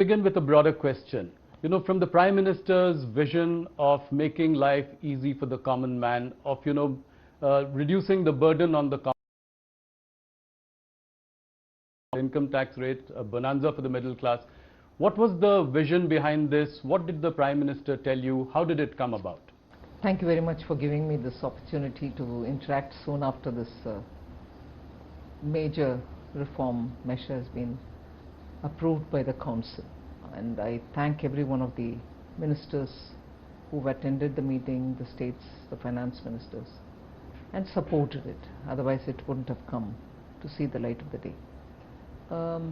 Begin with a broader question. From the Prime Minister's vision of making life easy for the common man, of, reducing the burden on the income tax rate, a bonanza for the middle class. What was the vision behind this? What did the Prime Minister tell you? How did it come about? Thank you very much for giving me this opportunity to interact soon after this major reform measure has been approved by the Council. And I thank every one of the ministers who attended the meeting, the states, the finance ministers, and supported it. Otherwise it wouldn't have come to see the light of the day. Well,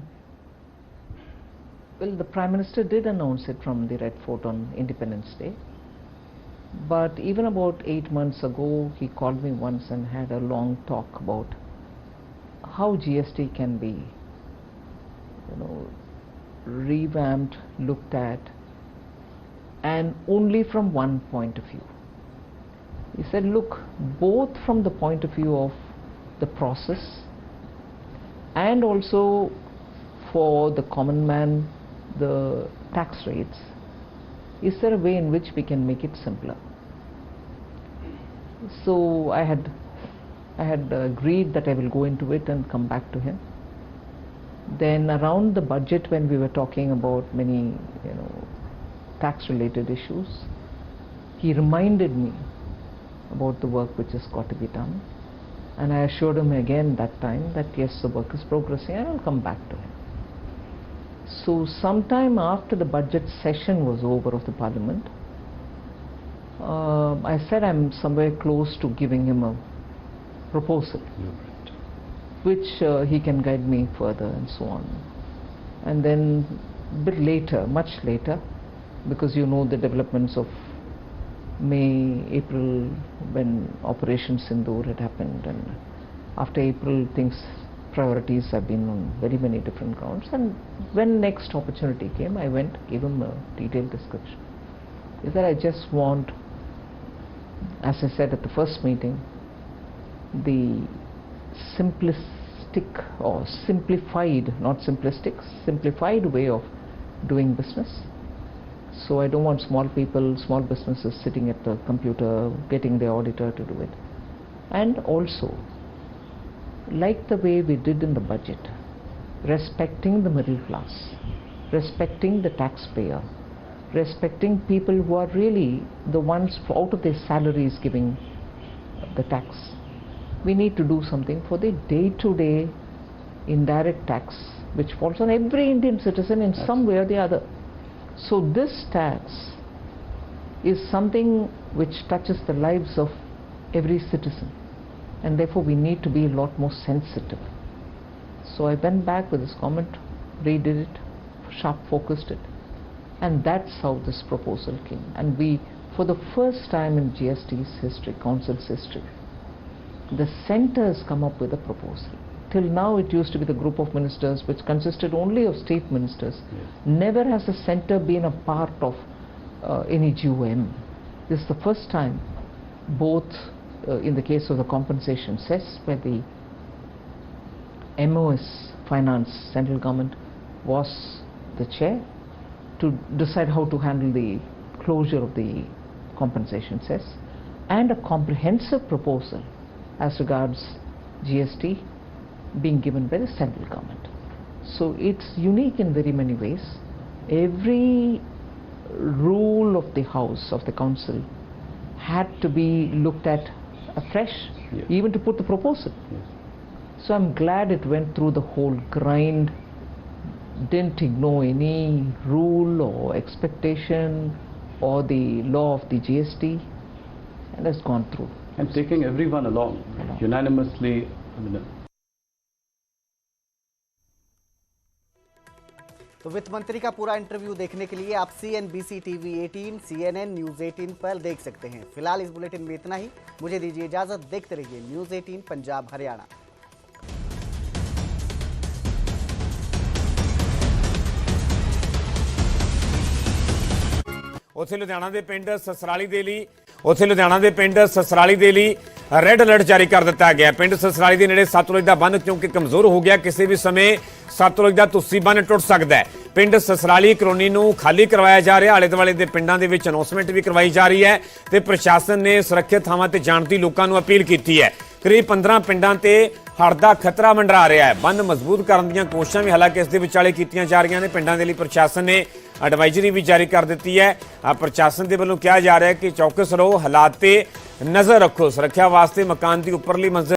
the Prime Minister did announce it from the Red Fort on Independence Day. But even about 8 months ago, he called me once and had a long talk about how GST can be, revamped, looked at, and only from one point of view. He said, look, both from the point of view of the process and also for the common man, the tax rates, is there a way in which we can make it simpler? So I had agreed that I will go into it and come back to him. Then around the budget, when we were talking about many tax related issues, he reminded me about the work which has got to be done, and I assured him again that time that yes, the work is progressing and I'll come back to him. So sometime after the budget session was over of the Parliament, I said I'm somewhere close to giving him a proposal which he can guide me further and so on. And then a bit later, much later, because the developments of May, April, when Operation Sindoor had happened, and after April priorities have been on very many different grounds, and when next opportunity came, I went, gave him a detailed description. Is that I just want, as I said at the first meeting, the simplistic or simplified, not simplistic, simplified way of doing business. So I don't want small businesses sitting at the computer, getting the auditor to do it. And also, like the way we did in the budget, respecting the middle class, respecting the taxpayer, respecting people who are really the ones out of their salaries giving the tax. We need to do something for the day-to-day indirect tax which falls on every Indian citizen in some way or the other. So this tax is something which touches the lives of every citizen, and therefore we need to be a lot more sensitive. So I went back with this comment, redid it, sharp focused it, and that's how this proposal came. And we, for the first time in GST's history, Council's history, the centre has come up with a proposal. Till now it used to be the group of ministers which consisted only of state ministers. Yes. Never has the centre been a part of any GOM. This is the first time, both in the case of the compensation cess, where the MOS Finance central government was the chair to decide how to handle the closure of the compensation cess, and a comprehensive proposal as regards GST being given by the central government. So it's unique in very many ways. Every rule of the House, of the Council, had to be looked at afresh, yes, even to put the proposal. Yes. So I'm glad it went through the whole grind, didn't ignore any rule or expectation or the law of the GST, and has gone through. And taking everyone along unanimously. तो वित्त मंत्री का पूरा interview देखने के लिए आप CNBC TV 18, CNN News 18 पर देख सकते हैं। फिलहाल इस बुलेटिन में इतना ही। मुझे दीजिए इजाजत। देखते रहिए News 18 पंजाब हरियाणा। ਉੱਥੇ ਲੁਧਿਆਣਾ ਦੇ ਪਿੰਡ ਸਸਰਾਲੀ ਦੇ ਲਈ ਰੈੱਡ ਅਲਰਟ ਜਾਰੀ ਕਰ ਦਿੱਤਾ ਗਿਆ। ਪਿੰਡ ਸਸਰਾਲੀ ਦੇ ਨੇੜੇ ਸਤਲੁਜ ਦਾ ਬੰਨ੍ਹ ਕਿਉਂਕਿ ਕਮਜ਼ੋਰ ਹੋ ਗਿਆ, ਕਿਸੇ ਵੀ ਸਮੇਂ ਸਤਲੁਜ ਦਾ ਤੁਸੀਂ ਬੰਨ੍ਹ ਟੁੱਟ ਸਕਦਾ ਹੈ। ਪਿੰਡ ਸਸਰਾਲੀ ਕਲੋਨੀ ਨੂੰ ਖਾਲੀ ਕਰਵਾਇਆ ਜਾ ਰਿਹਾ। ਆਲੇ ਦੁਆਲੇ ਦੇ ਪਿੰਡਾਂ ਦੇ ਵਿੱਚ ਅਨਾਉਂਸਮੈਂਟ ਵੀ ਕਰਵਾਈ ਜਾ ਰਹੀ ਹੈ ਤੇ ਪ੍ਰਸ਼ਾਸਨ ਨੇ ਸੁਰੱਖਿਅਤ ਥਾਵਾਂ ਤੇ ਜਾਣ ਦੀ ਲੋਕਾਂ ਨੂੰ ਅਪੀਲ ਕੀਤੀ ਹੈ। ਕਰੀਬ 15 ਪਿੰਡਾਂ ਤੇ ਹੜ੍ਹ ਦਾ ਖਤਰਾ ਮੰਡਰਾ ਰਿਹਾ ਹੈ। ਬੰਨ ਮਜ਼ਬੂਤ ਕਰਨ ਦੀਆਂ ਕੋਸ਼ਿਸ਼ਾਂ ਵੀ ਹਾਲਾਂਕਿ ਇਸ ਦੇ ਵਿਚਾਲੇ ਕੀਤੀਆਂ ਜਾ ਰਹੀਆਂ ਨੇ। ਪਿੰਡਾਂ ਦੇ ਲਈ ਪ੍ਰਸ਼ਾਸਨ ਨੇ ਐਡਵਾਈਜ਼ਰੀ ਵੀ ਜਾਰੀ ਕਰ ਦਿੱਤੀ ਹੈ। ਪ੍ਰਸ਼ਾਸਨ ਦੇ ਵੱਲੋਂ ਕਿਹਾ ਜਾ ਰਿਹਾ ਹੈ ਕਿ ਚੌਕਸ ਰਹੋ, ਹਾਲਾਤ ਤੇ ਨਜ਼ਰ ਰੱਖੋ। ਸੁਰੱਖਿਆ ਵਾਸਤੇ ਮਕਾਨ ਦੀ ਉੱਪਰਲੀ ਮੰਜ਼ਿਲ